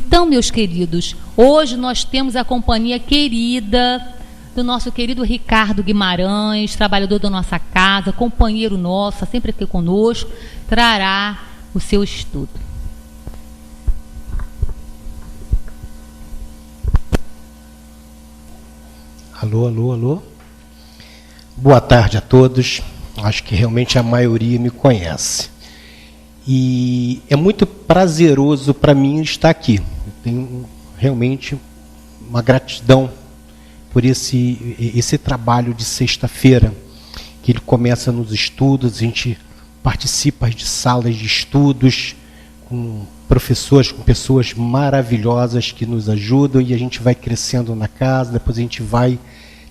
Então, meus queridos, hoje nós temos a companhia querida do nosso querido Ricardo Guimarães, trabalhador da nossa casa, companheiro nosso, sempre aqui conosco, trará o seu estudo. Alô, alô, alô. Boa tarde a todos. Acho que realmente a maioria me conhece. E é muito prazeroso para mim estar aqui. Eu tenho realmente uma gratidão por esse trabalho de sexta-feira, que ele começa nos estudos, a gente participa de salas de estudos, com professores, com pessoas maravilhosas que nos ajudam, e a gente vai crescendo na casa, depois a gente vai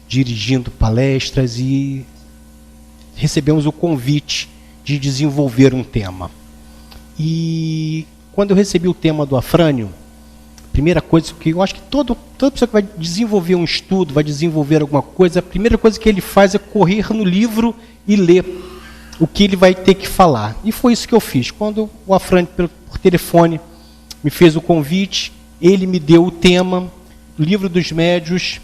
dirigindo palestras e recebemos o convite de desenvolver um tema. E quando eu recebi o tema do Afrânio, a primeira coisa que eu acho que toda pessoa que vai desenvolver um estudo, vai desenvolver alguma coisa, a primeira coisa que ele faz é correr no livro e ler o que ele vai ter que falar. E foi isso que eu fiz. Quando o Afrânio, por telefone, me fez o convite, ele me deu o tema, Livro dos Médios,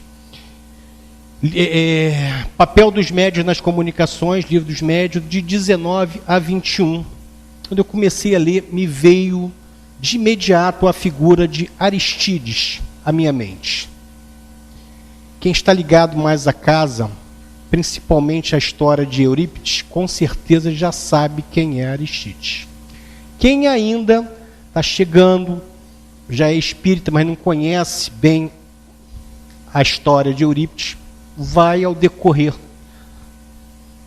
Papel dos Médios nas Comunicações, Livro dos Médios, de 19 a 21. Quando eu comecei a ler, me veio de imediato a figura de Aristides à minha mente. Quem está ligado mais à casa, principalmente a história de Eurípides, com certeza já sabe quem é Aristides. Quem ainda está chegando, já é espírita, mas não conhece bem a história de Eurípides, vai ao decorrer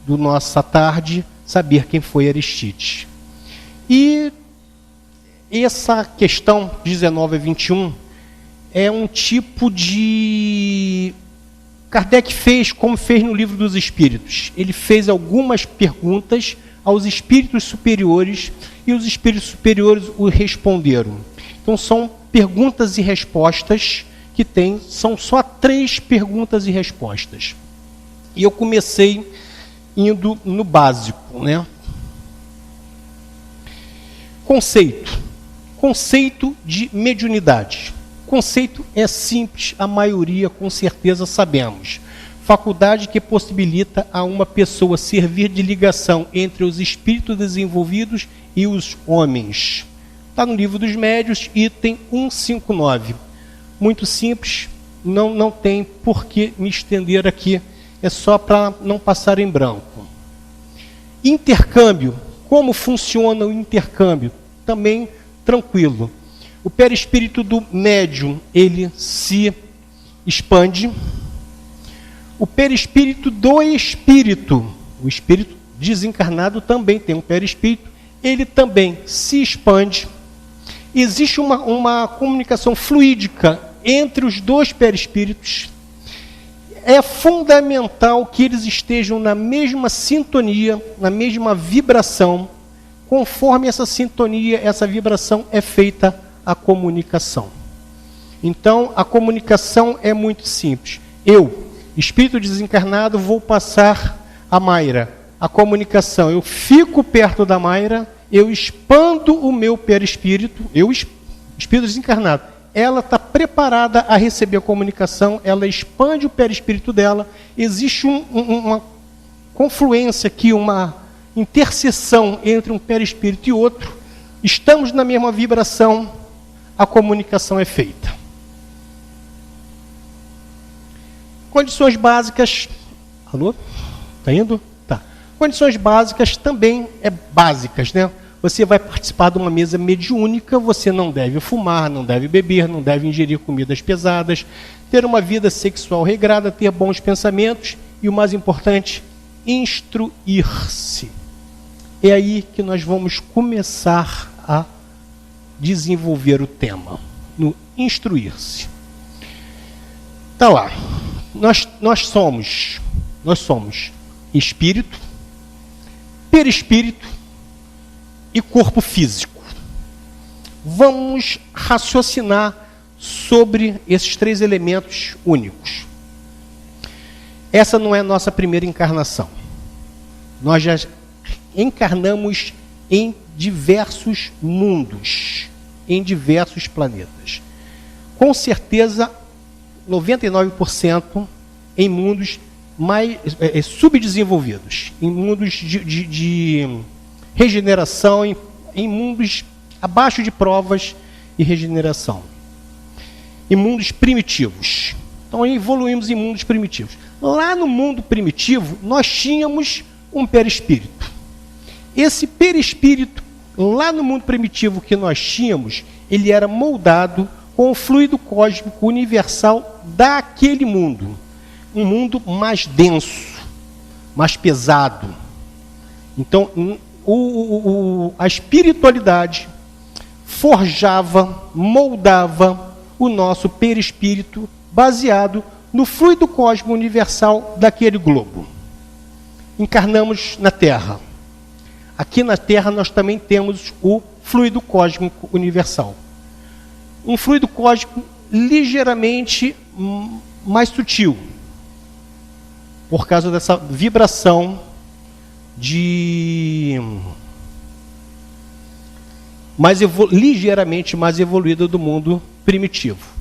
do nossa tarde saber quem foi Aristides. E essa questão 19 a 21 é um tipo de... Kardec fez como fez no Livro dos Espíritos. Ele fez algumas perguntas aos espíritos superiores e os espíritos superiores o responderam. Então são perguntas e respostas que tem, são só 3 perguntas e respostas. E eu comecei indo no básico, né? Conceito de mediunidade. Conceito é simples, a maioria com certeza sabemos. Faculdade que possibilita a uma pessoa servir de ligação entre os espíritos desenvolvidos e os homens. Está no Livro dos Médios, item 159. Muito simples, não tem por que me estender aqui, é só para não passar em branco. Intercâmbio, como funciona o intercâmbio? Também tranquilo. O perispírito do médium, ele se expande. O perispírito do espírito, o espírito desencarnado também tem um perispírito, ele também se expande. Existe uma comunicação fluídica entre os dois perispíritos. É fundamental que eles estejam na mesma sintonia, na mesma vibração. Conforme essa sintonia, essa vibração é feita a comunicação. Então, a comunicação é muito simples. Eu, espírito desencarnado, vou passar a Mayra. A comunicação, eu fico perto da Mayra, eu expando o meu perispírito, espírito desencarnado, ela está preparada a receber a comunicação, ela expande o perispírito dela, existe uma confluência aqui, uma interseção entre um perispírito e outro, estamos na mesma vibração, a comunicação é feita. Condições básicas. Alô? Está indo? Tá. Condições básicas também básicas, né? Você vai participar de uma mesa mediúnica, você não deve fumar, não deve beber, não deve ingerir comidas pesadas, ter uma vida sexual regrada, ter bons pensamentos e, o mais importante, instruir-se. É aí que nós vamos começar a desenvolver o tema, no instruir-se. Tá lá. Nós somos espírito, perispírito e corpo físico. Vamos raciocinar sobre esses 3 elementos únicos. Essa não é a nossa primeira encarnação. Nós já encarnamos em diversos mundos, em diversos planetas. com certeza 99% em mundos mais subdesenvolvidos, em mundos de regeneração, em mundos abaixo de provas e regeneração, em mundos primitivos. Então evoluímos em mundos primitivos. Lá no mundo primitivo, nós tínhamos um perispírito. Esse perispírito, lá no mundo primitivo que nós tínhamos, ele era moldado com o fluido cósmico universal daquele mundo. Um mundo mais denso, mais pesado. Então, a espiritualidade forjava, moldava o nosso perispírito baseado no fluido cósmico universal daquele globo. Encarnamos na Terra. Aqui na Terra nós também temos o fluido cósmico universal. Um fluido cósmico ligeiramente mais sutil, por causa dessa vibração ligeiramente mais evoluída do mundo primitivo.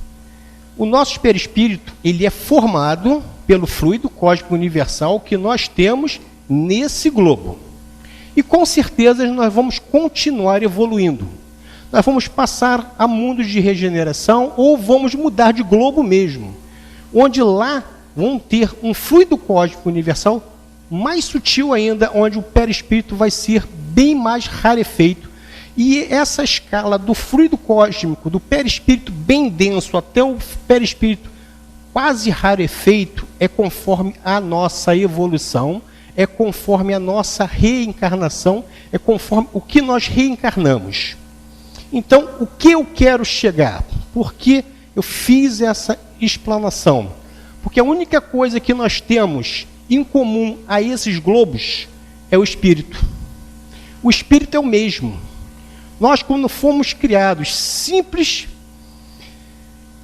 O nosso perispírito, ele é formado pelo fluido cósmico universal que nós temos nesse globo. E com certeza nós vamos continuar evoluindo. Nós vamos passar a mundos de regeneração ou vamos mudar de globo mesmo, onde lá vão ter um fluido cósmico universal mais sutil ainda, onde o perispírito vai ser bem mais rarefeito. E essa escala do fluido cósmico, do perispírito bem denso até o perispírito quase rarefeito, é conforme a nossa evolução, é conforme a nossa reencarnação, é conforme o que nós reencarnamos. Então, o que eu quero chegar? Por que eu fiz essa explanação? Porque a única coisa que nós temos em comum a esses globos é o espírito. O espírito é o mesmo. Nós, quando fomos criados simples,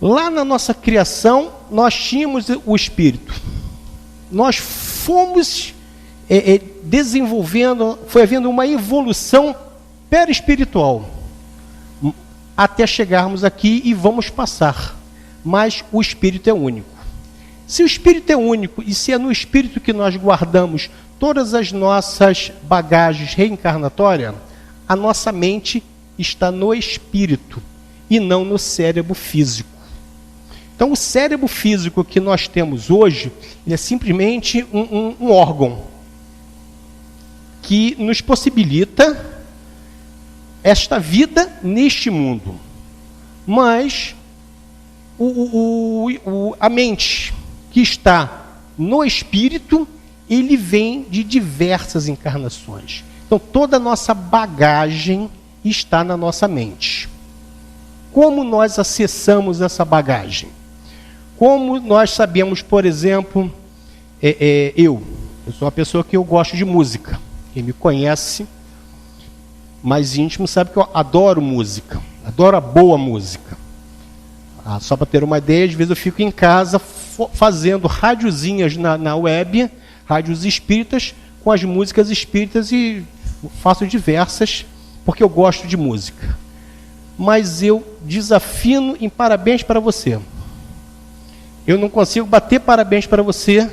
lá na nossa criação, nós tínhamos o espírito. Nós fomos desenvolvendo, foi havendo uma evolução perispiritual, até chegarmos aqui e vamos passar. Mas o espírito é único. Se o espírito é único e se é no espírito que nós guardamos todas as nossas bagagens reencarnatórias, a nossa mente está no espírito e não no cérebro físico. Então, o cérebro físico que nós temos hoje é simplesmente um órgão que nos possibilita esta vida neste mundo. Mas a mente que está no espírito, ele vem de diversas encarnações. Então, toda a nossa bagagem está na nossa mente. Como nós acessamos essa bagagem? Como nós sabemos, por exemplo, eu sou uma pessoa que eu gosto de música. Quem me conhece mais íntimo sabe que eu adoro música, adoro a boa música. Só para ter uma ideia, às vezes eu fico em casa fazendo radiozinhas na web, rádios espíritas, com as músicas espíritas e faço diversas, porque eu gosto de música. Mas eu desafino em parabéns para você. Eu não consigo bater parabéns para você,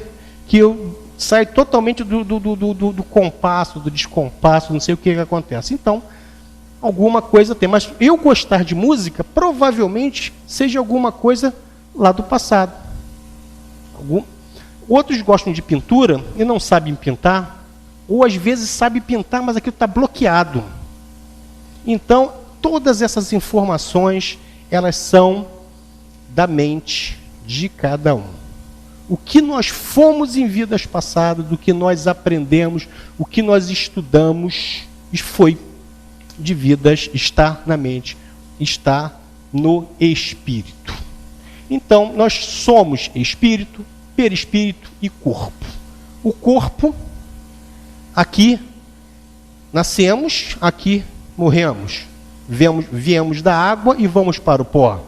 que eu saio totalmente do compasso, do descompasso, não sei o que acontece. Então, alguma coisa tem. Mas eu gostar de música, provavelmente seja alguma coisa lá do passado. Outros gostam de pintura e não sabem pintar, ou às vezes sabem pintar, mas aquilo está bloqueado. Então, todas essas informações, elas são da mente de cada um. O que nós fomos em vidas passadas, do que nós aprendemos, o que nós estudamos, foi de vidas, está na mente, está no espírito. Então, nós somos espírito, perispírito e corpo. O corpo, aqui nascemos, aqui morremos. Viemos da água e vamos para o pó.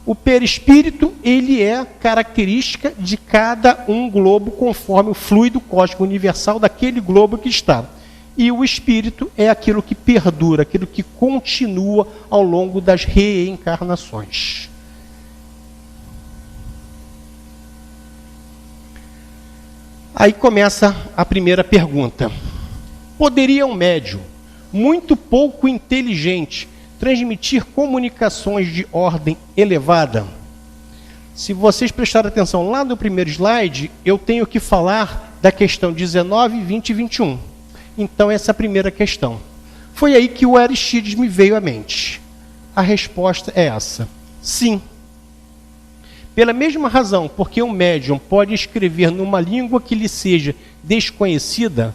O perispírito, ele é característica de cada um globo, conforme o fluido cósmico universal daquele globo que está. E o espírito é aquilo que perdura, aquilo que continua ao longo das reencarnações. Aí começa a primeira pergunta. Poderia um médium muito pouco inteligente transmitir comunicações de ordem elevada? Se vocês prestarem atenção lá no primeiro slide, eu tenho que falar da questão 19, 20 e 21. Então, essa é a primeira questão. Foi aí que o Aristídeis me veio à mente. A resposta é essa. Sim. Pela mesma razão, porque um médium pode escrever numa língua que lhe seja desconhecida,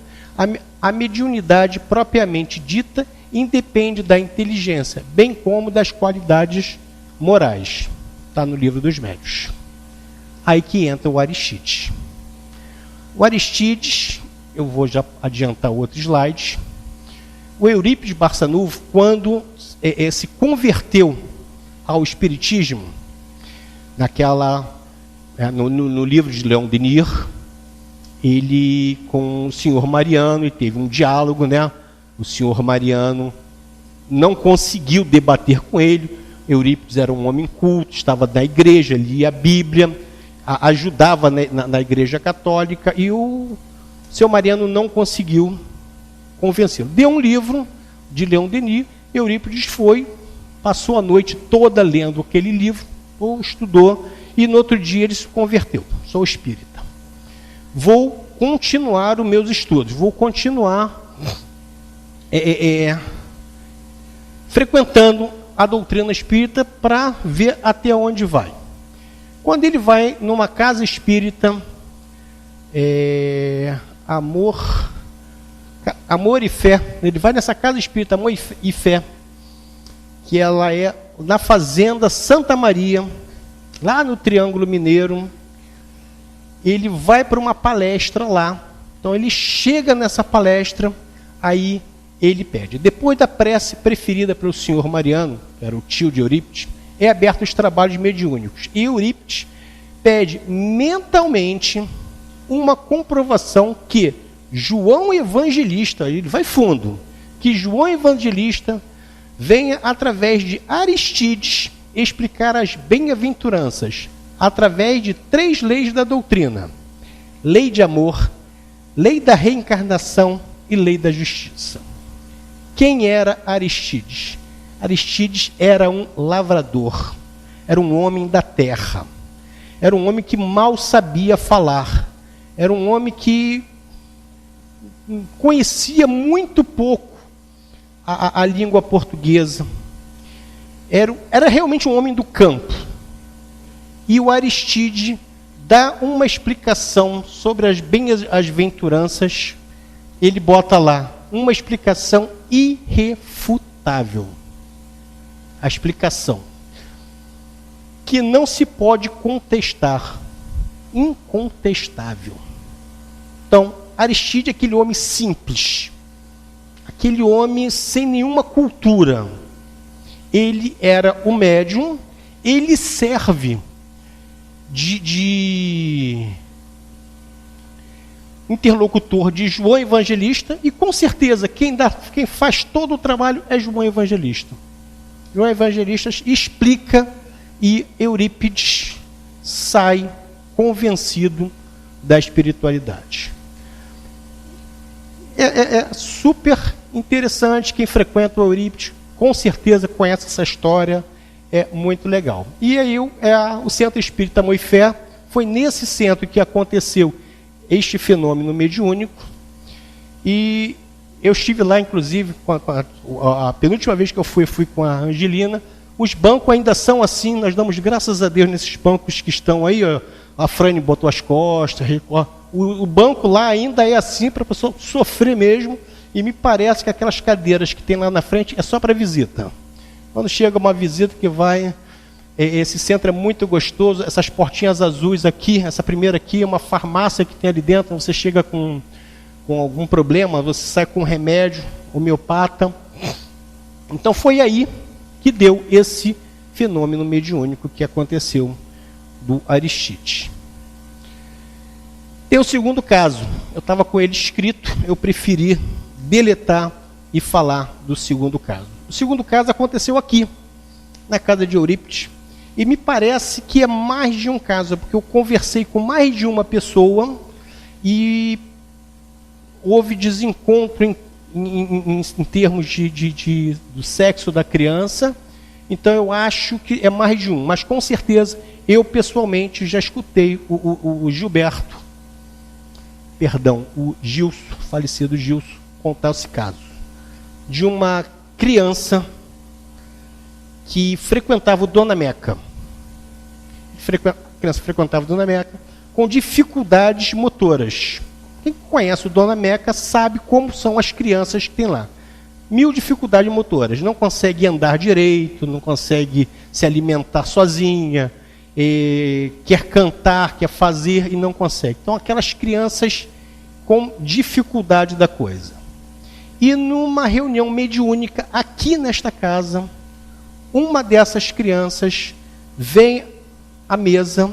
a mediunidade propriamente dita independe da inteligência, bem como das qualidades morais. Está no livro dos médiuns. Aí que entra o Aristídeis. O Aristídeis, eu vou já adiantar outro slide. O Eurípides Barçanufo, quando se converteu ao espiritismo, no livro de Leon Denis, ele com o senhor Mariano, e teve um diálogo, né? O senhor Mariano não conseguiu debater com ele. Eurípides era um homem culto, estava na igreja, lia a Bíblia, ajudava na igreja católica, e o senhor Mariano não conseguiu convencê-lo. Deu um livro de Leon Denis, Eurípides passou a noite toda lendo aquele livro, ou estudou, e no outro dia ele se converteu. Sou espírita. Vou continuar os meus estudos, vou continuar frequentando a doutrina espírita para ver até onde vai. Quando ele vai numa casa espírita, Amor e Fé, ele vai nessa casa espírita Amor e Fé, que ela é na Fazenda Santa Maria, lá no Triângulo Mineiro. Ele vai para uma palestra lá. Então ele chega nessa palestra, aí ele pede. Depois da prece preferida pelo senhor Mariano, que era o tio de Eurípides, é aberto os trabalhos mediúnicos. E Eurípides pede mentalmente uma comprovação que João Evangelista, ele vai fundo, que João Evangelista venha através de Aristídeis explicar as bem-aventuranças através de 3 leis da doutrina: lei de amor, lei da reencarnação e lei da justiça. Quem era Aristídeis? Aristídeis era um lavrador, era um homem da terra, era um homem que mal sabia falar, era um homem que conhecia muito pouco a língua portuguesa, era realmente um homem do campo. E o Aristídeis dá uma explicação sobre as bem-aventuranças, ele bota lá, uma explicação irrefutável. A explicação que não se pode contestar, incontestável. Então, Aristídeis é aquele homem simples, aquele homem sem nenhuma cultura. Ele era o médium, ele serve de interlocutor de João Evangelista, e com certeza quem faz todo o trabalho é João Evangelista. João Evangelista explica e Eurípides sai convencido da espiritualidade. É super interessante. Quem frequenta o Eurípides com certeza conhece essa história, é muito legal. E aí o Centro Espírita Amor e Fé, foi nesse centro que aconteceu este fenômeno mediúnico, e eu estive lá, inclusive, a penúltima vez que eu fui com a Angelina. Os bancos ainda são assim, nós damos graças a Deus nesses bancos que estão aí, ó, a Frane botou as costas, o banco lá ainda é assim, para a pessoa sofrer mesmo, e me parece que aquelas cadeiras que tem lá na frente é só para visita. Quando chega uma visita que vai, esse centro é muito gostoso, essas portinhas azuis aqui, essa primeira aqui é uma farmácia que tem ali dentro, você chega com algum problema, você sai com um remédio homeopata. Então foi aí que deu esse fenômeno mediúnico que aconteceu do Aristídeis. Tem o segundo caso, eu estava com ele escrito, eu preferi deletar e falar do segundo caso. O segundo caso aconteceu aqui, na casa de Eurípides, e me parece que é mais de um caso, porque eu conversei com mais de uma pessoa, e houve desencontro em termos do sexo da criança. Então eu acho que é mais de um, mas com certeza eu pessoalmente já escutei o Gilson, falecido Gilson, contar esse caso de uma criança que frequentava o Dona Meca. A criança frequentava o Dona Meca com dificuldades motoras. Quem conhece o Dona Meca sabe como são as crianças que tem lá. 1000 dificuldades motoras. Não consegue andar direito, não consegue se alimentar sozinha, quer cantar, quer fazer e não consegue. Então, aquelas crianças com dificuldade da coisa. E numa reunião mediúnica aqui nesta casa, uma dessas crianças vem à mesa,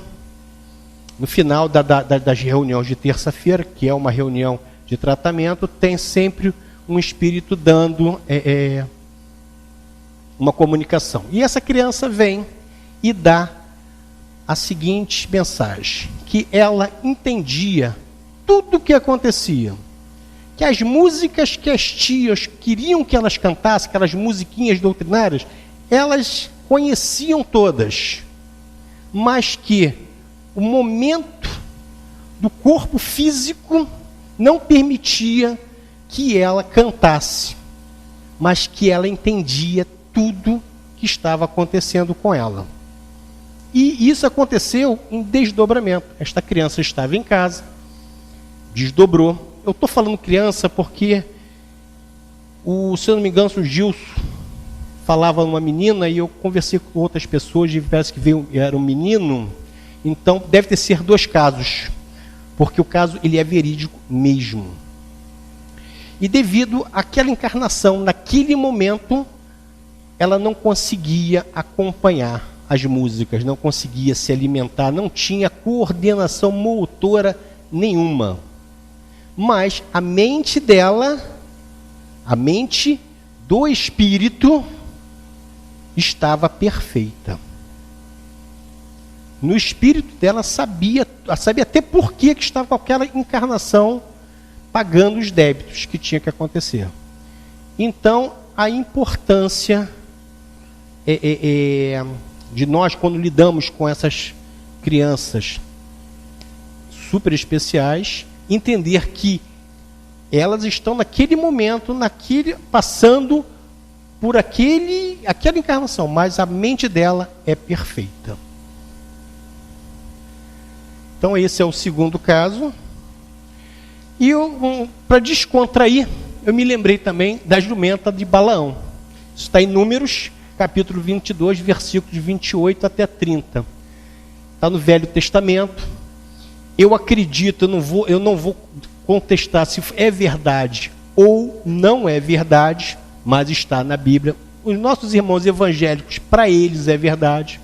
no final das reuniões de terça-feira, que é uma reunião de tratamento, tem sempre um espírito dando uma comunicação. E essa criança vem e dá a seguinte mensagem, que ela entendia tudo o que acontecia, que as músicas que as tias queriam que elas cantassem, aquelas musiquinhas doutrinárias, elas conheciam todas, mas que o momento do corpo físico não permitia que ela cantasse, mas que ela entendia tudo que estava acontecendo com ela. E isso aconteceu em desdobramento. Esta criança estava em casa, desdobrou. Eu estou falando criança porque, se eu não me engano, o Gilson falava numa menina e eu conversei com outras pessoas e parece que era um menino. Então, deve ter sido 2 casos, porque o caso ele é verídico mesmo. E devido àquela encarnação, naquele momento, ela não conseguia acompanhar as músicas, não conseguia se alimentar, não tinha coordenação motora nenhuma. Mas a mente dela, a mente do espírito, estava perfeita. No espírito dela sabia até por que estava com aquela encarnação pagando os débitos que tinha que acontecer. Então, a importância de nós, quando lidamos com essas crianças super especiais, entender que elas estão naquele momento, passando por aquela encarnação, mas a mente dela é perfeita. Então esse é o segundo caso. E para descontrair, eu me lembrei também da jumenta de Balaão. Isso está em Números, capítulo 22, versículos de 28 até 30. Está no Velho Testamento. Eu acredito, eu não vou contestar se é verdade ou não é verdade, mas está na Bíblia. Os nossos irmãos evangélicos, para eles é verdade.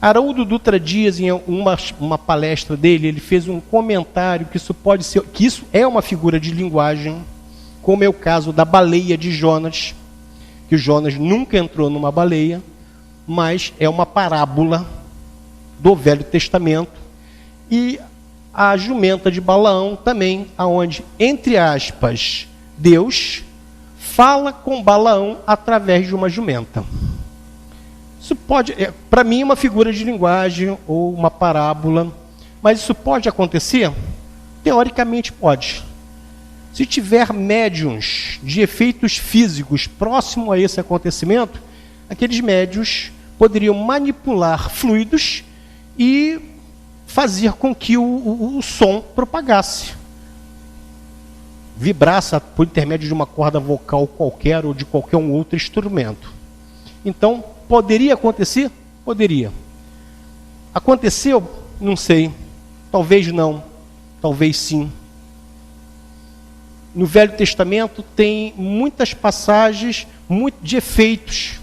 Haroldo Dutra Dias, em uma palestra dele, ele fez um comentário que isso é uma figura de linguagem, como é o caso da baleia de Jonas, que Jonas nunca entrou numa baleia, mas é uma parábola do Velho Testamento. E a jumenta de Balaão também, aonde, entre aspas, Deus fala com Balaão através de uma jumenta. Isso pode, para mim, é uma figura de linguagem ou uma parábola, mas isso pode acontecer? Teoricamente pode. Se tiver médiuns de efeitos físicos próximo a esse acontecimento, aqueles médiuns poderiam manipular fluidos e fazer com que o som propagasse, vibrasse por intermédio de uma corda vocal qualquer ou de qualquer outro instrumento. Então, poderia acontecer? Poderia. Aconteceu? Não sei. Talvez não. Talvez sim. No Velho Testamento tem muitas passagens de efeitos.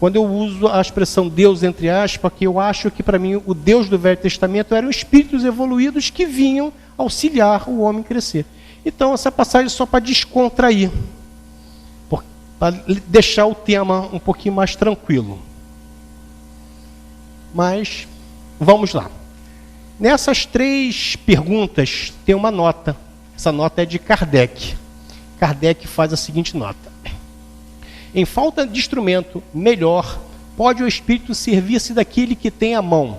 Quando eu uso a expressão Deus, entre aspas, que eu acho que para mim o Deus do Velho Testamento eram espíritos evoluídos que vinham auxiliar o homem a crescer. Então essa passagem é só para descontrair, para deixar o tema um pouquinho mais tranquilo. Mas, vamos lá. Nessas 3 perguntas tem uma nota. Essa nota é de Kardec. Kardec faz a seguinte nota: em falta de instrumento melhor, pode o espírito servir-se daquele que tem à mão.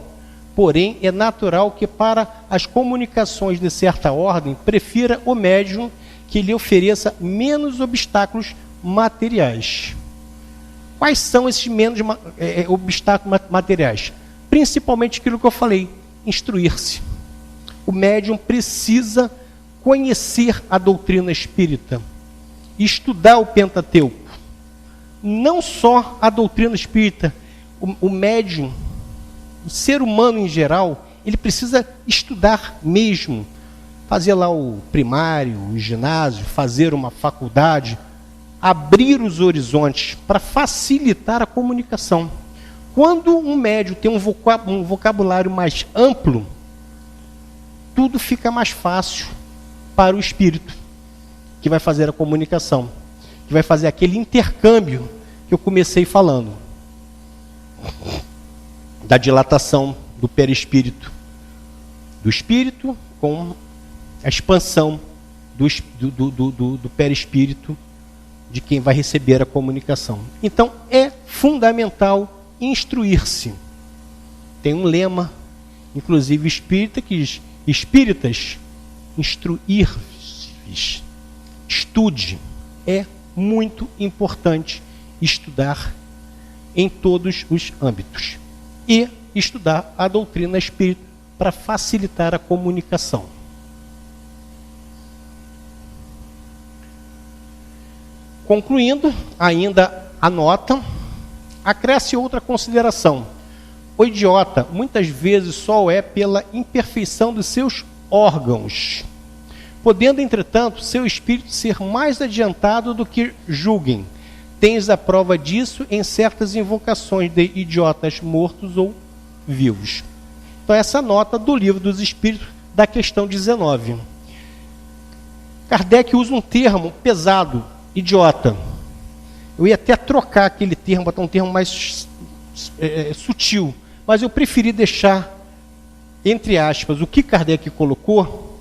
Porém, é natural que para as comunicações de certa ordem, prefira o médium que lhe ofereça menos obstáculos materiais. Quais são esses menos obstáculos materiais? Principalmente aquilo que eu falei, instruir-se. O médium precisa conhecer a doutrina espírita, estudar o Pentateuco. Não só a doutrina espírita, o médium, o ser humano em geral, ele precisa estudar mesmo. Fazer lá o primário, o ginásio, fazer uma faculdade, abrir os horizontes para facilitar a comunicação. Quando um médium tem um vocabulário mais amplo, tudo fica mais fácil para o espírito, que vai fazer a comunicação, que vai fazer aquele intercâmbio que eu comecei falando, da dilatação do perispírito, do espírito com a expansão do perispírito de quem vai receber a comunicação. Então, é fundamental instruir-se. Tem um lema, inclusive espírita, que diz: espíritas, instruir-se. Estude. É muito importante estudar em todos os âmbitos. E estudar a doutrina espírita para facilitar a comunicação. Concluindo, ainda a nota, acresce outra consideração. O idiota, muitas vezes, só é pela imperfeição dos seus órgãos, podendo, entretanto, seu espírito ser mais adiantado do que julguem. Tens a prova disso em certas invocações de idiotas mortos ou vivos. Então, essa nota do Livro dos Espíritos, da questão 19. Kardec usa um termo pesado, idiota. Eu ia até trocar aquele termo, botar um termo mais sutil, mas eu preferi deixar, entre aspas, o que Kardec colocou,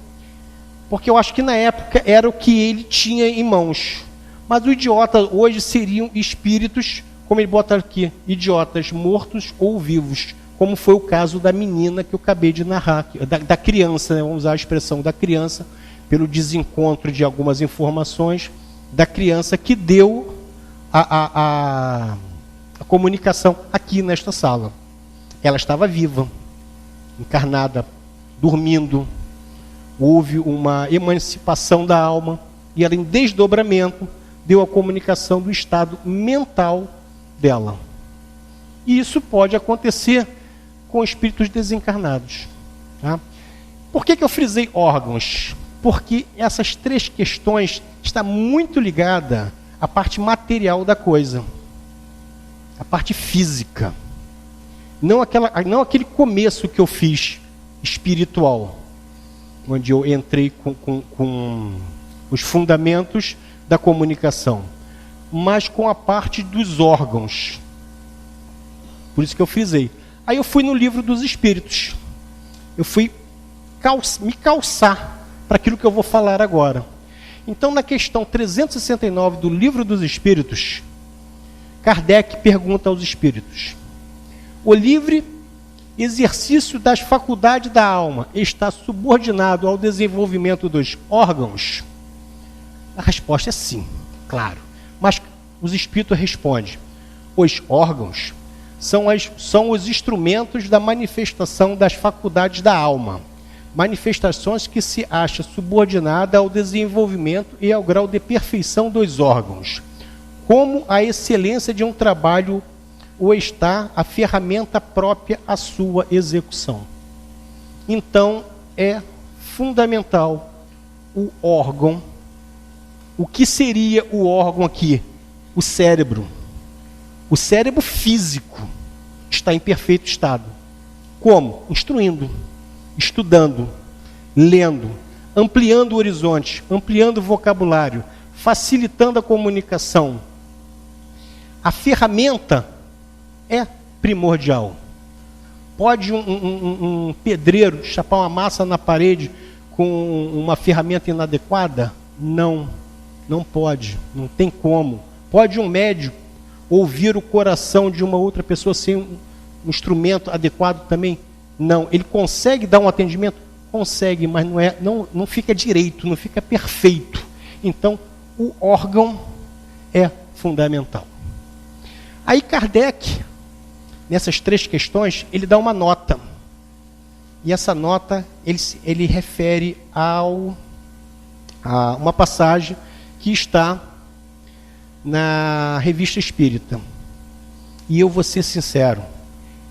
porque eu acho que na época era o que ele tinha em mãos. Mas o idiota hoje seriam espíritos, como ele bota aqui, idiotas mortos ou vivos, como foi o caso da menina que eu acabei de narrar, da criança, né? Vamos usar a expressão da criança, pelo desencontro de algumas informações, da criança que deu a comunicação aqui nesta sala. Ela estava viva, encarnada, dormindo, houve uma emancipação da alma, e ela, em desdobramento, deu a comunicação do estado mental dela. E isso pode acontecer com espíritos desencarnados. Tá? Por que eu frisei órgãos? Porque essas 3 questões estão muito ligadas à parte material da coisa, à parte física. Não aquele começo que eu fiz espiritual, onde eu entrei com os fundamentos da comunicação, mas com a parte dos órgãos. Por isso que eu frisei. Aí eu fui no Livro dos Espíritos. Eu fui me calçar para aquilo que eu vou falar agora. Então, na questão 369 do Livro dos Espíritos, Kardec pergunta aos espíritos: o livre exercício das faculdades da alma está subordinado ao desenvolvimento dos órgãos? A resposta é sim, claro. Mas os espíritos respondem: os órgãos são os instrumentos da manifestação das faculdades da alma, manifestações que se acha subordinada ao desenvolvimento e ao grau de perfeição dos órgãos, como a excelência de um trabalho ou está a ferramenta própria à sua execução. Então, é fundamental o órgão. O que seria o órgão aqui? O cérebro. O cérebro físico está em perfeito estado. Como? Instruindo, estudando, lendo, ampliando o horizonte, ampliando o vocabulário, facilitando a comunicação. A ferramenta é primordial. Pode um pedreiro chapar uma massa na parede com uma ferramenta inadequada? Não, não pode, não tem como. Pode um médico ouvir o coração de uma outra pessoa sem um instrumento adequado também? Não. Ele consegue dar um atendimento? Consegue, mas não fica direito, não fica perfeito. Então, o órgão é fundamental. Aí Kardec, nessas 3 questões, ele dá uma nota. E essa nota, ele refere a uma passagem que está na Revista Espírita. E eu vou ser sincero,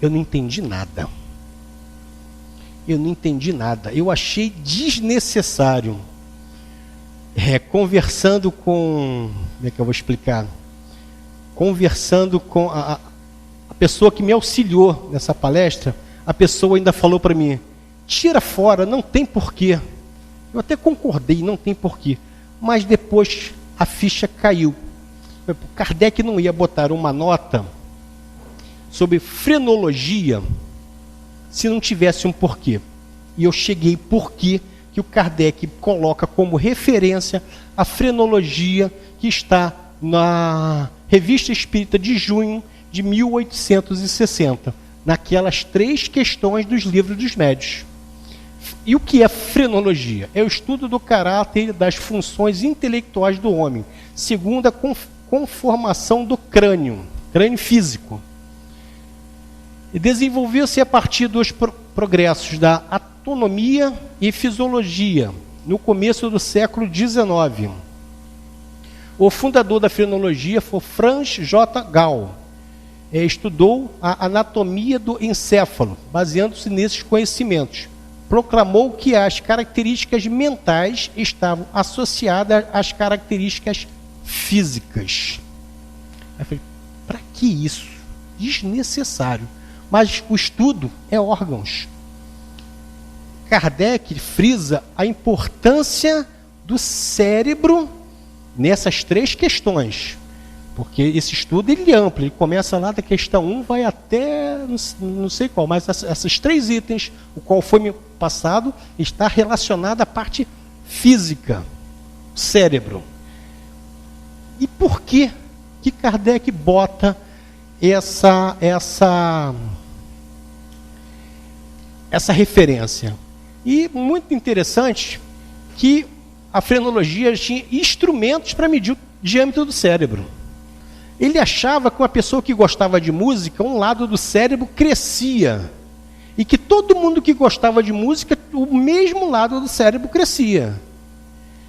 eu não entendi nada. Eu não entendi nada. Eu achei desnecessário. Conversando com... Como é que eu vou explicar? Conversando com a pessoa que me auxiliou nessa palestra, a pessoa ainda falou para mim, tira fora, não tem porquê. Eu até concordei, não tem porquê. Mas depois a ficha caiu. Kardec não ia botar uma nota sobre frenologia se não tivesse um porquê. E eu cheguei porquê que o Kardec coloca como referência a frenologia que está na Revista Espírita de junho de 1860, naquelas 3 questões dos livros dos médios. E o que é frenologia? É o estudo do caráter e das funções intelectuais do homem, segundo a conformação do crânio físico. E desenvolveu-se a partir dos progressos da anatomia e fisiologia, no começo do século XIX. O fundador da frenologia foi Franz J. Gall. Estudou a anatomia do encéfalo, baseando-se nesses conhecimentos. Proclamou que as características mentais estavam associadas às características físicas. Eu falei, para que isso? Desnecessário. Mas o estudo é órgãos. Kardec frisa a importância do cérebro nessas 3 questões. Porque esse estudo ele é amplo, ele começa lá da questão 1, vai até não sei qual, mas esses 3 itens, o qual foi me passado, está relacionado à parte física, cérebro. E por que Kardec bota essa referência? E muito interessante que a frenologia tinha instrumentos para medir o diâmetro do cérebro. Ele achava que uma pessoa que gostava de música, um lado do cérebro crescia. E que todo mundo que gostava de música, o mesmo lado do cérebro crescia.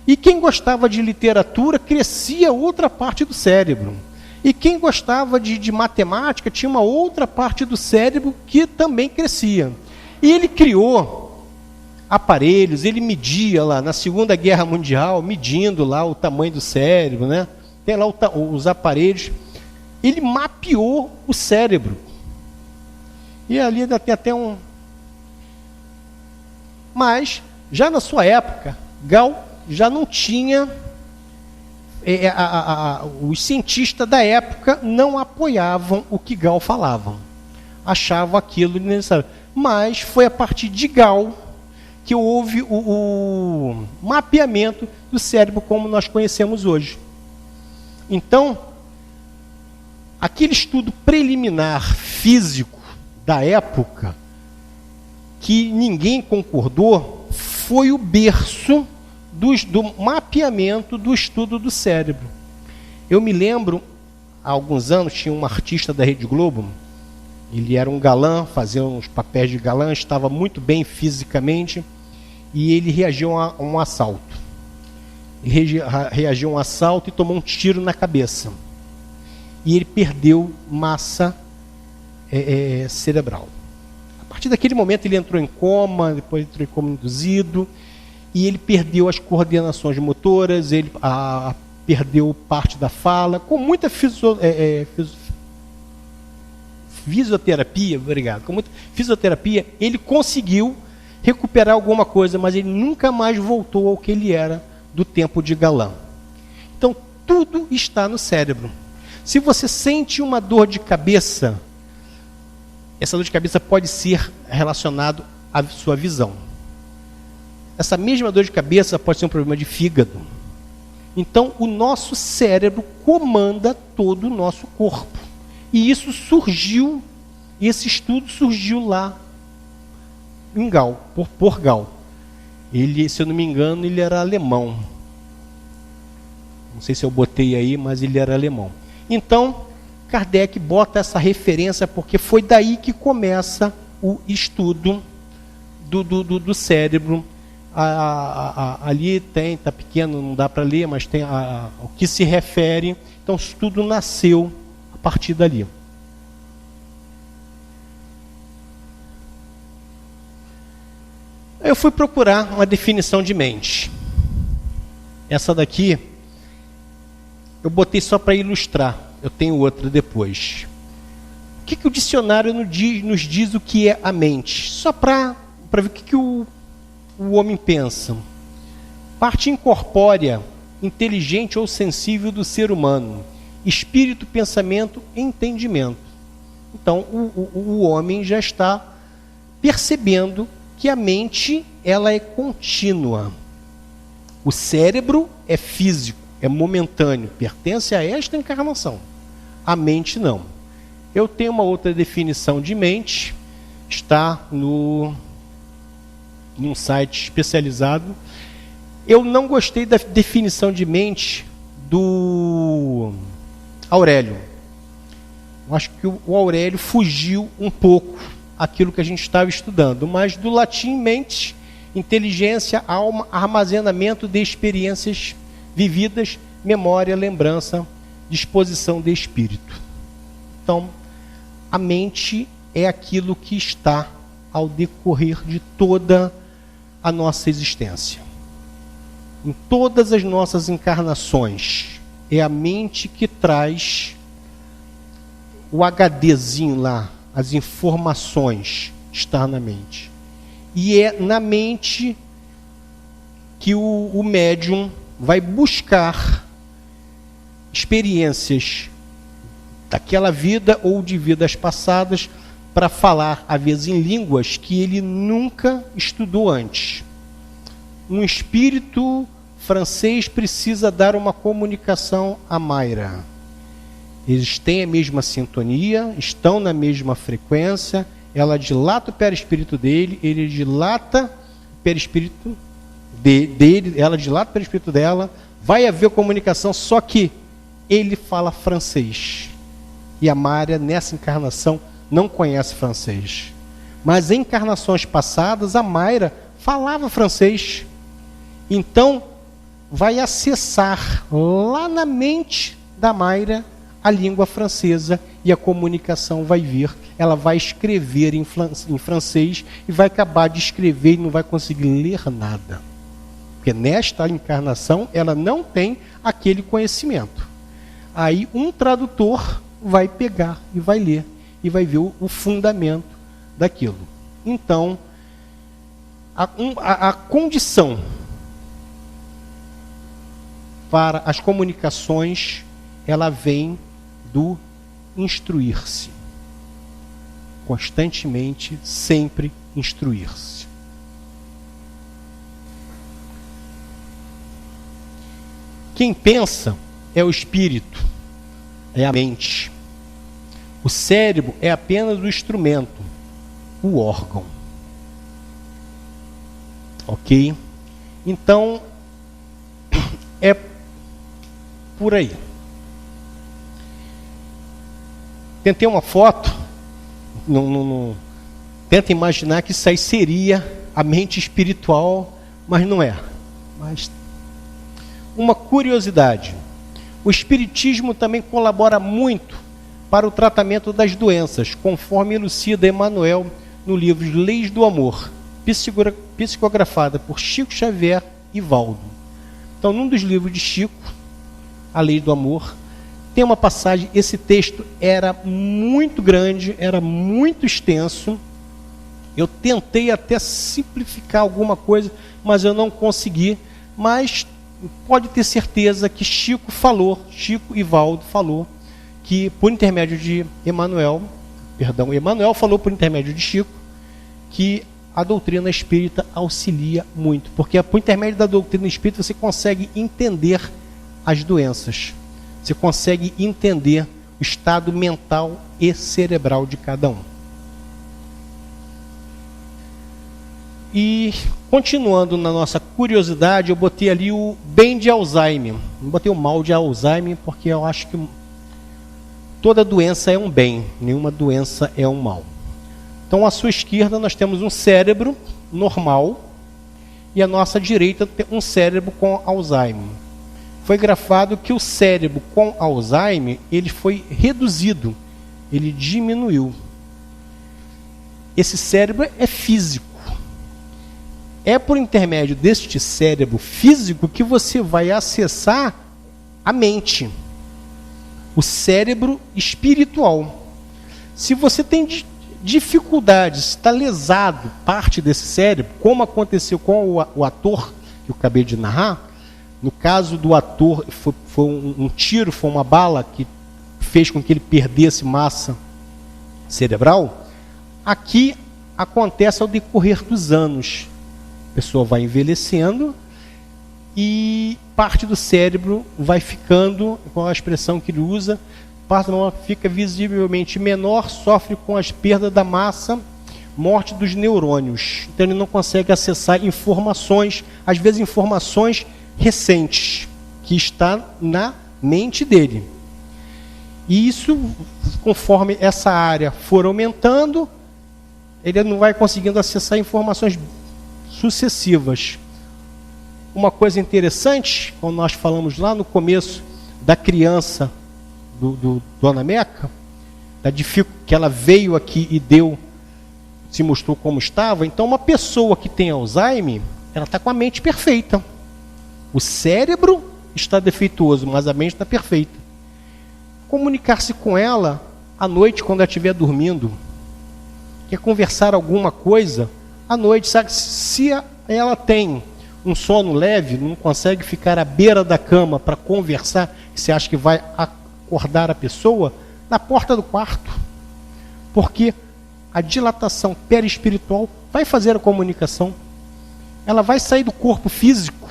E quem gostava de literatura, crescia outra parte do cérebro. E quem gostava de matemática, tinha uma outra parte do cérebro que também crescia. E ele criou aparelhos, ele media lá na Segunda Guerra Mundial, medindo lá o tamanho do cérebro, né? Tem lá os aparelhos. Ele mapeou o cérebro. E ali ainda tem até um... Mas, já na sua época, Gall já não tinha... os cientistas da época não apoiavam o que Gall falava. Achavam aquilo necessário. Mas foi a partir de Gall que houve o mapeamento do cérebro como nós conhecemos hoje. Então, aquele estudo preliminar físico da época, que ninguém concordou, foi o berço do mapeamento do estudo do cérebro. Eu me lembro, há alguns anos, tinha um artista da Rede Globo, ele era um galã, fazia uns papéis de galã, estava muito bem fisicamente, e ele reagiu a um assalto. Ele reagiu a um assalto e tomou um tiro na cabeça. E ele perdeu massa cerebral. A partir daquele momento ele entrou em coma, depois entrou em coma induzido, e ele perdeu as coordenações motoras, ele perdeu parte da fala, com muita fisioterapia, obrigado, com muita fisioterapia, ele conseguiu recuperar alguma coisa, mas ele nunca mais voltou ao que ele era do tempo de galã. Então, tudo está no cérebro. Se você sente uma dor de cabeça, essa dor de cabeça pode ser relacionada à sua visão. Essa mesma dor de cabeça pode ser um problema de fígado. Então, o nosso cérebro comanda todo o nosso corpo. E isso surgiu, esse estudo surgiu lá em Gall, por Gall. Ele, se eu não me engano, ele era alemão. Não sei se eu botei aí, mas ele era alemão. Então, Kardec bota essa referência porque foi daí que começa o estudo do cérebro. Ali tem, está pequeno, não dá para ler, mas tem o que se refere. Então, o estudo nasceu a partir dali. Eu fui procurar uma definição de mente. Essa daqui, eu botei só para ilustrar. Eu tenho outra depois. O que o dicionário nos diz o que é a mente? Só para ver o que o homem pensa. Parte incorpórea, inteligente ou sensível do ser humano. Espírito, pensamento e entendimento. Então, o homem já está percebendo que a mente, ela é contínua. O cérebro é físico, é momentâneo, pertence a esta encarnação. A mente não. Eu tenho uma outra definição de mente, está num site especializado. Eu não gostei da definição de mente do Aurélio. Eu acho que o Aurélio fugiu um pouco aquilo que a gente estava estudando, mas do latim mente, inteligência, alma, armazenamento de experiências vividas, memória, lembrança, disposição de espírito. Então, a mente é aquilo que está ao decorrer de toda a nossa existência. Em todas as nossas encarnações, é a mente que traz o HDzinho lá, as informações estão na mente. E é na mente que o médium vai buscar experiências daquela vida ou de vidas passadas para falar, às vezes, em línguas que ele nunca estudou antes. Um espírito francês precisa dar uma comunicação a Mayra. Eles têm a mesma sintonia, estão na mesma frequência, ela dilata o perispírito dele, ele dilata o perispírito dele, ela dilata o perispírito dela, vai haver comunicação, só que ele fala francês. E a Mária, nessa encarnação, não conhece francês. Mas em encarnações passadas, a Mayra falava francês. Então, vai acessar lá na mente da Mayra a língua francesa e a comunicação vai vir. Ela vai escrever em francês e vai acabar de escrever e não vai conseguir ler nada. Porque nesta encarnação ela não tem aquele conhecimento. Aí um tradutor vai pegar e vai ler e vai ver o fundamento daquilo. Então, a condição para as comunicações, ela vem do instruir-se. Constantemente, sempre instruir-se. Quem pensa é o espírito, é a mente. O cérebro é apenas o instrumento, o órgão. Ok? Então, é por aí. Tentei uma foto, tenta imaginar que isso aí seria a mente espiritual, mas não é. Mas uma curiosidade, o espiritismo também colabora muito para o tratamento das doenças, conforme elucida Emmanuel no livro Leis do Amor, psicografada por Chico Xavier e Valdo. Então, num dos livros de Chico, A Lei do Amor, tem uma passagem, esse texto era muito grande, era muito extenso. Eu tentei até simplificar alguma coisa, mas eu não consegui. Mas pode ter certeza que Chico e Valdo falou, que por intermédio de Emmanuel, Emmanuel falou por intermédio de Chico que a doutrina espírita auxilia muito, porque por intermédio da doutrina espírita você consegue entender as doenças, você consegue entender o estado mental e cerebral de cada um. E continuando na nossa curiosidade, eu botei ali o bem de Alzheimer. Não botei o mal de Alzheimer porque eu acho que toda doença é um bem, nenhuma doença é um mal. Então, à sua esquerda nós temos um cérebro normal e à nossa direita tem um cérebro com Alzheimer. Foi grafado que o cérebro com Alzheimer, ele foi reduzido, ele diminuiu. Esse cérebro é físico. É por intermédio deste cérebro físico que você vai acessar a mente, o cérebro espiritual. Se você tem dificuldades, está lesado parte desse cérebro, como aconteceu com o ator que eu acabei de narrar, no caso do ator, foi um tiro, foi uma bala que fez com que ele perdesse massa cerebral. Aqui acontece ao decorrer dos anos. A pessoa vai envelhecendo e parte do cérebro vai ficando, com a expressão que ele usa, parte do fica visivelmente menor, sofre com as perdas da massa, morte dos neurônios. Então ele não consegue acessar informações, às vezes informações recentes, que está na mente dele. E isso, conforme essa área for aumentando, ele não vai conseguindo acessar informações sucessivas. Uma coisa interessante, quando nós falamos lá no começo da criança do Dona Meca, que ela veio aqui e se mostrou como estava. Então, uma pessoa que tem Alzheimer, ela está com a mente perfeita. O cérebro está defeituoso, mas a mente está perfeita. Comunicar-se com ela à noite, quando ela estiver dormindo, quer conversar alguma coisa à noite, sabe? Se ela tem um sono leve, não consegue ficar à beira da cama para conversar, você acha que vai acordar a pessoa? Na porta do quarto. Porque a dilatação perispiritual vai fazer a comunicação. Ela vai sair do corpo físico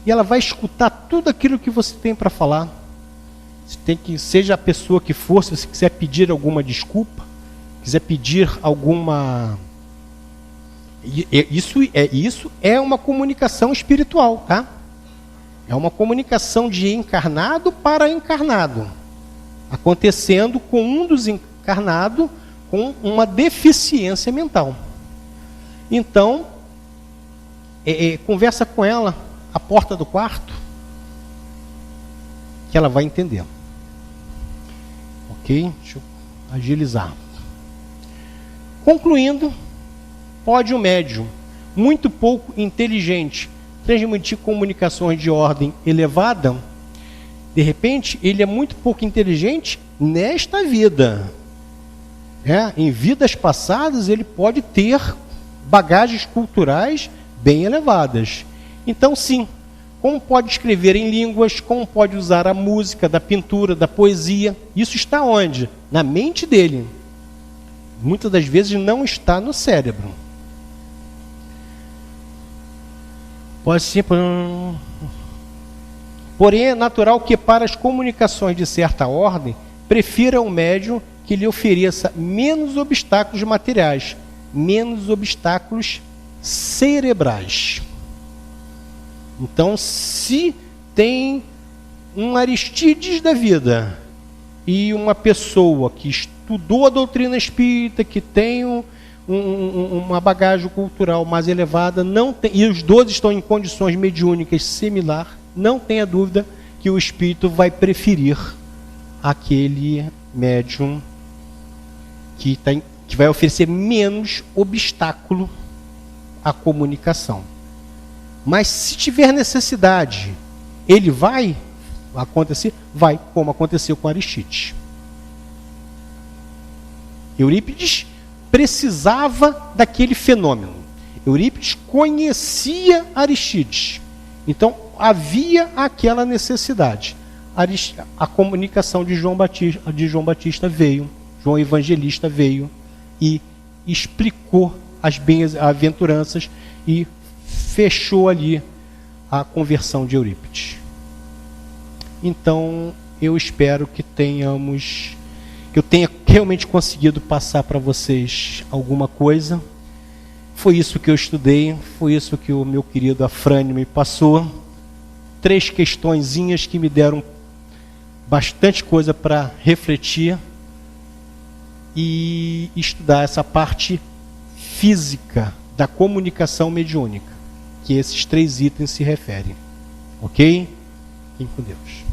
e ela vai escutar tudo aquilo que você tem para falar. Seja a pessoa que for, se você quiser pedir alguma desculpa, quiser pedir alguma... Isso é uma comunicação espiritual, tá? É uma comunicação de encarnado para encarnado, acontecendo com um dos encarnados com uma deficiência mental. Então, conversa com ela à porta do quarto, que ela vai entender. Ok? Deixa eu agilizar. Concluindo, pode o médium, muito pouco inteligente, transmitir comunicações de ordem elevada? De repente, ele é muito pouco inteligente nesta vida. Em vidas passadas, ele pode ter bagagens culturais bem elevadas. Então, sim, como pode escrever em línguas, como pode usar a música, da pintura, da poesia, isso está onde? Na mente dele. Muitas das vezes não está no cérebro. Pode ser... Porém, é natural que para as comunicações de certa ordem, prefira o médium que lhe ofereça menos obstáculos materiais, menos obstáculos cerebrais. Então, se tem um Aristides da vida e uma pessoa que estudou a doutrina espírita, que tem uma bagagem cultural mais elevada, e os dois estão em condições mediúnicas similares, não tenha dúvida que o espírito vai preferir aquele médium que vai oferecer menos obstáculo à comunicação. Mas se tiver necessidade, ele vai acontecer? Vai, como aconteceu com Aristides. Eurípides precisava daquele fenômeno. Eurípides conhecia Aristides. Então, havia aquela necessidade. A comunicação de João Batista veio João Evangelista veio e explicou as bem-aventuranças e fechou ali a conversão de Eurípides. Então, eu espero que eu tenha realmente conseguido passar para vocês alguma coisa. Foi isso que eu estudei, foi isso que o meu querido Afrânio me passou. 3 questõezinhas que me deram bastante coisa para refletir e estudar essa parte física da comunicação mediúnica, que esses 3 itens se referem. Ok? Fiquem com Deus.